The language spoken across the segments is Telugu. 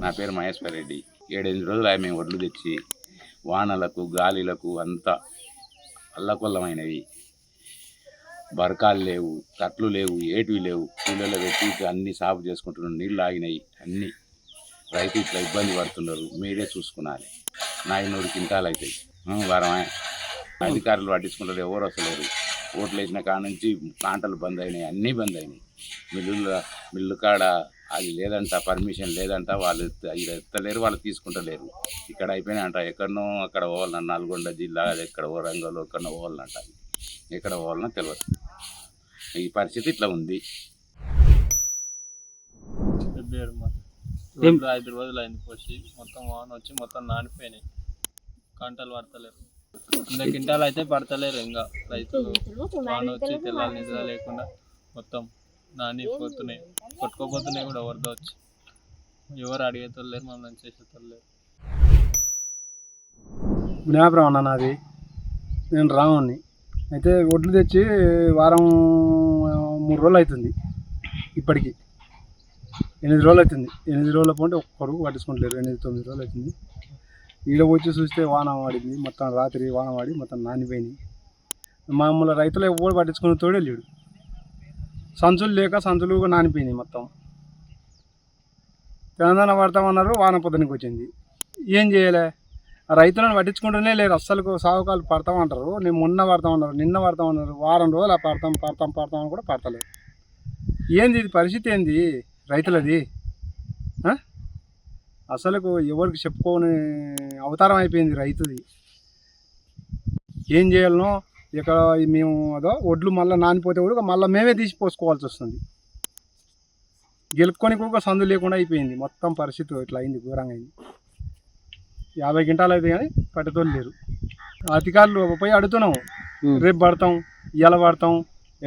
నా పేరు మహేశ్వర్ రెడ్డి. 7-8 రోజులు మేము వడ్లు తెచ్చి వానలకు గాలిలకు అంతా అల్లకొల్లమైనవి. బరకాలు లేవు, కట్లు లేవు, ఏటివి లేవు. కూలీలో పెట్టి అన్నీ సాగు చేసుకుంటున్నారు. నీళ్ళు ఆగినాయి అన్నీ. రైతు ఇట్లా ఇబ్బంది పడుతున్నారు. మీరే చూసుకున్నారు. 400 క్వింటాలు అవుతాయి వారమే. అధికారులు పట్టించుకుంటారు, ఎవరు వస్తలేరు. ఓట్లు వేసిన కాడ నుంచి కాంటలు బంద్ అయినాయి, అన్నీ బంద్ అయినాయి. మిల్లు కాడ అది లేదంట, పర్మిషన్ లేదంట, వాళ్ళు ఎత్తలేరు, వాళ్ళు తీసుకుంటలేరు. ఇక్కడ అయిపోయినాయంట. ఎక్కడనో అక్కడ పోవాలన్న, నల్గొండ జిల్లా, అది ఎక్కడ వరంగల్ ఎక్కడనో పోవాలంట. ఎక్కడ పోవాలన్నా తెలియదు. ఈ పరిస్థితి ఇట్లా ఉంది. 5 రోజులు అయింది పోసి, మొత్తం వాన వచ్చి మొత్తం నానిపోయినాయి. కంటలు పడతలేరు. 100 క్వింటాలు అయితే పడతలేరు. ఇంకా రైతులు వాన వచ్చి తెల్లాలి నిద్ర లేకుండా మొత్తం నానిపోతున్నాయి, కొట్టుకోపోతున్నాయి కూడా. వరద వచ్చి ఎవరు అడిగేతోళ్ళు లేరు, మమ్మల్ని చేసేతోళ్ళు లేరు. జ్ఞాపకం అన్న నాది. నేను రావుని అయితే వడ్లు తెచ్చి వారం 3 రోజులు అవుతుంది. ఇప్పటికి 8 రోజులు అవుతుంది. 8 రోజుల పోంటే ఒక్కరు పట్టించుకుంటలేరు. 8-9 రోజులు అవుతుంది. ఈడ వచ్చి చూస్తే వాన పడింది. మొత్తం రాత్రి వాన పడి మొత్తం నానిపోయినాయి. మామూలు రైతులు ఎవరు పట్టించుకునే తోడే లేడు. సంచులు లేక సంచులు నానిపోయినాయి మొత్తం. తెలంగాణ పడతామన్నారు, వాన పొద్దునకి వచ్చింది. ఏం చేయలే, రైతులను పట్టించుకుంటూనే లేరు. అస్సలు సాగుకాలు పడతామంటారు. నేను మొన్న పడతామన్నారు, నిన్న పడతామన్నారు. వారం రోజులు పడతామని కూడా పడతలేదు. ఏంది ఇది పరిస్థితి? ఏంది రైతులది? అసలుకు ఎవరికి చెప్పుకోని అవతారం అయిపోయింది రైతుది. ఏం చేయాలనో ఇక్కడ మేము అదో వడ్లు మళ్ళీ నానిపోతే కూడా మళ్ళీ మేమే తీసి పోసుకోవాల్సి వస్తుంది. గెలుపుకొని కూడా సందు లేకుండా అయిపోయింది మొత్తం. పరిస్థితి ఇట్లా అయింది, ఘోరంగా అయింది. 50 క్వింటాలు అయితే కానీ పట్టేతోళ్ళు లేరు. అధికారులు పోయి అడుగుతున్నాము, రేపు పడతాం, ఇవాళ పడతాం,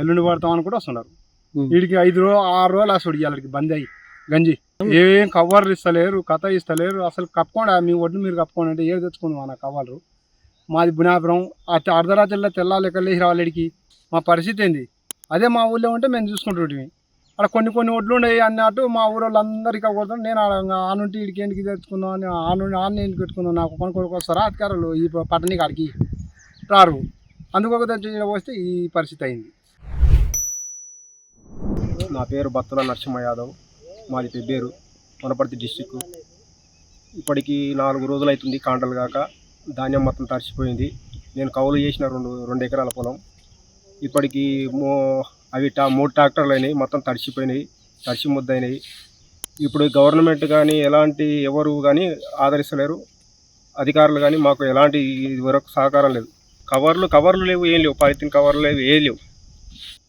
ఎల్లుండి పడతాం అని కూడా వస్తున్నారు. వీడికి 6 రోజులు అసలు ఇవాళకి బంద్ అయ్యి గంజి ఏం కవర్లు ఇస్తలేరు, కథ ఇస్తలేరు. అసలు కప్పుకోండి, మీ ఒడ్లు మీరు కప్పుకోండి అంటే ఏది తెచ్చుకుంది మన కవర్లు. మాది బునాపురం. అర్ధరాత్రిలో తెల్లాలి ఎక్కలేసి రావాలిడికి. మా పరిస్థితి ఏంది? అదే మా ఊళ్ళో ఉంటే మేము చూసుకుంటుంటిమి. అక్కడ కొన్ని ఒడ్లు ఉండేవి అన్నట్టు మా ఊళ్ళో అందరికీ కొడతాం. నేను ఆ నుండి ఇడికి ఎందుకు తెచ్చుకుందాం అని ఆ నుండి ఎందుకు పెట్టుకుందాం. నాకు కొనుక్కోడికి వస్తారా అధికారులు? ఈ పట్టణి కాడికి రారు. అందుకొక తెచ్చి వస్తే ఈ పరిస్థితి అయింది. నా పేరు బత్తుల నరసింహ యాదవ్. మాది పెబ్బేరు, వనపర్తి డిస్టిక్. ఇప్పటికి 4 రోజులు అవుతుంది కాంటలు కాక. ధాన్యం మొత్తం తడిసిపోయింది. నేను కౌలు చేసిన 2 ఎకరాల పొలం. ఇప్పటికి అవి 3 ట్రాక్టర్లు అయినాయి, మొత్తం తడిసిపోయినాయి, తడిసి ముద్దయినాయి. ఇప్పుడు గవర్నమెంట్ కానీ ఎవరు కానీ ఆదరిస్తలేరు. అధికారులు కానీ మాకు ఎలాంటి వరకు సహకారం లేదు. కవర్లు లేవు, ఏం లేవు. పాలిథిన్ కవర్లు లేవు, ఏం లేవు.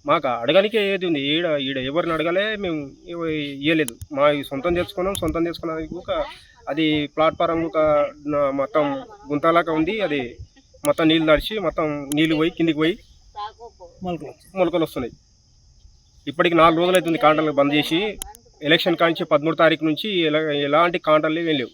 మాకు అడగనికే ఏది ఉంది? ఈడ ఎవరిని అడగాలే, మేము ఇవ్వలేదు. మా సొంతం తెచ్చుకున్నాం. ఒక అది ప్లాట్ఫారం ఒక మొత్తం గుంతలాగా ఉంది. అది మొత్తం నీళ్ళు తడిచి మొత్తం నీళ్ళు పోయి కిందికి పోయి మొలకలు వస్తున్నాయి. ఇప్పటికి 4 రోజులు అవుతుంది కాంటలు బంద్ చేసి. ఎలక్షన్ కాంచి 13వ తారీఖు నుంచి ఎలాంటి కాంటలు ఏం లేవు.